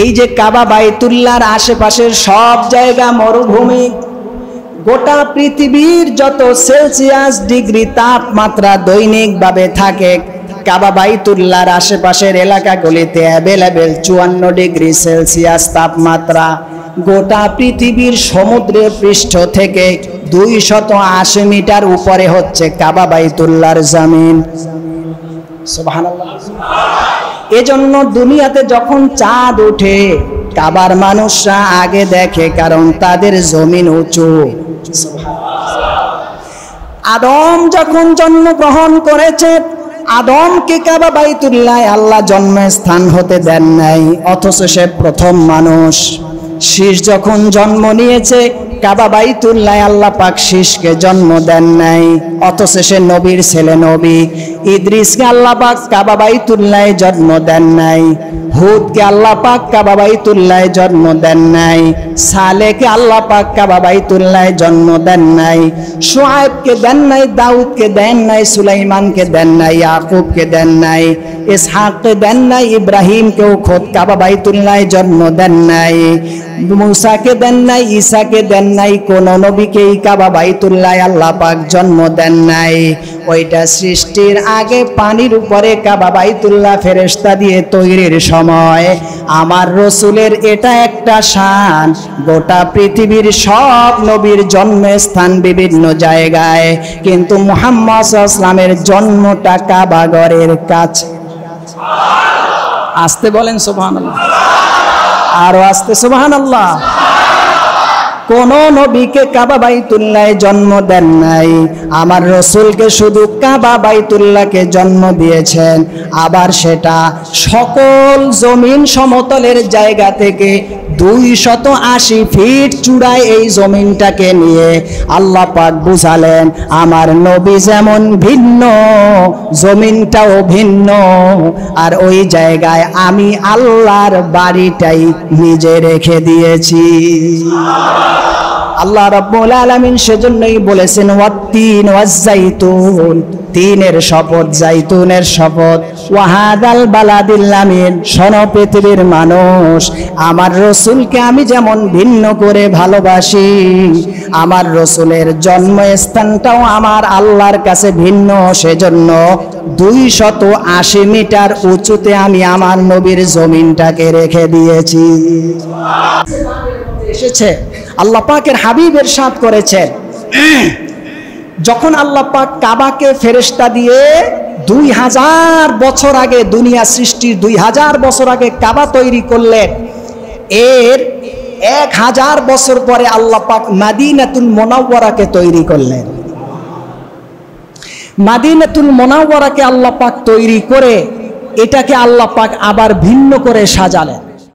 এই যে কাবা বাইতুল্লাহর আশেপাশের সব জায়গা মরুভূমি, গোটা পৃথিবীর যত সেলসিয়াস ডিগ্রি তাপমাত্রা দৈনিকভাবে থাকে, কাবা বাইতুল্লাহর আশেপাশের এলাকাগুলিতে অ্যাভেলেবেল 54 ডিগ্রি সেলসিয়াস তাপমাত্রা। গোটা পৃথিবীর সমুদ্রের পৃষ্ঠ থেকে 280 মিটার উপরে হচ্ছে কাবা বাইতুল্লাহর জমিন। সুবহানাল্লাহ। এজন্য দুনিয়াতে যখন চাঁদ ওঠে কাবার মানুষরা আগে দেখে, কারণ তাদের জমিন উঁচু। আদম যখন জন্মগ্রহণ করেছে, আদমকে কাবা বাইতুল্লাহ আল্লাহ জন্মস্থান হতে দেন নাই, অথচ সে প্রথম মানুষ। শীষ যখন জন্ম নিয়েছে, কাবা বাইতুল্লাহ আল্লাহ পাক শীষকে জন্ম দেন নাই, অথচ সে নবীর ছেলে নবী। ইদ্রিসকে আল্লাহ পাক কাবা বাইতুল্লাহ জন্ম দেন নাই, হুদকে আল্লাহ পাক কাবা বাইতুল্লাহ জন্ম দেন নাই, সালেহকে আল্লাহ পাক কাবা বাইতুল্লাহ জন্ম দেন নাই, শুআয়বকে দেন নাই, দাউদকে দেন নাই, সুলাইমানকে দেন নাই, ইয়াকুবকে দেন নাই, ইসহাককে দেন নাই, ইব্রাহিমকেও খোদ কাবা বাইতুল্লাহ জন্ম দেন নাই, মুসাকে দেন নাই, ঈসাকে দেন নাই, কোন নবীকেই কাবা বাইতুল্লাহ আল্লাহ পাক জন্ম দেন নাই। ওইটা সৃষ্টির আগে পানির উপরে কাবা বাইতুল্লাহ ফেরেশতা দিয়ে তৈরির সময় আমার রসুলের এটা একটা শান। গোটা পৃথিবীর সব নবীর জন্মস্থান বিভিন্ন জায়গায়, কিন্তু মুহাম্মদ সাল্লাল্লাহু আলাইহি ওয়াসাল্লামের জন্মটা কাবাগরের কাছে। আসতে বলেন সুবহানাল্লাহ, আরো আসতে সুবহানাল্লাহ। কোন নবীকে কাবা বাইতুল্লাহ জন্ম দেন নাই, আমার রসুলকে শুধু কাবা বাইতুল্লাহকে জন্ম দিয়েছেন। আবার সেটা সকল জমিন সমতলের জায়গা থেকে 280 ফিট চূড়ায় এই জমিনটাকে নিয়ে আল্লাহ পাক বুঝালেন, আমার নবী যেমন ভিন্ন জমিনটাও ভিন্ন, আর ওই জায়গায় আমি আল্লাহর বাড়িটাই নিজে রেখে দিয়েছি। আল্লাহ রাব্বুল আলামিন সেজন্যই বলেছেন ওয়াত্তিন ওয়াজ্জাইতুন, তিনের শপথ, জাইতুনের শপথ, ওয়াহাদাল বালাদিল আমিন। শোনো পৃথিবীর মানুষ, আমার রসুলকে আমি যেমন ভিন্ন করে ভালোবাসি, আমার রসুলের জন্মস্থানটাও আমার আল্লাহর কাছে ভিন্ন। সেজন্য 280 মিটার উঁচুতে আমি আমার নবীর জমিনটাকে রেখে দিয়েছি। এসেছে আল্লাহ পাকের হাবিব ইরশাদ করেছেন, যখন আল্লাহ পাক কাবাকে ফেরেশতা দিয়ে 2000 বছর আগে, দুনিয়া সৃষ্টির 2000 বছর আগে কাবা তৈরি করলেন, এর 1000 বছর পরে আল্লাহ পাক মদিনাতুল মুনাওয়ারাকে তৈরি করলেন। মদিনাতুল মুনাওয়ারাকে আল্লাহ পাক তৈরি করে এটাকে আল্লাহ পাক আবার ভিন্ন করে সাজালেন।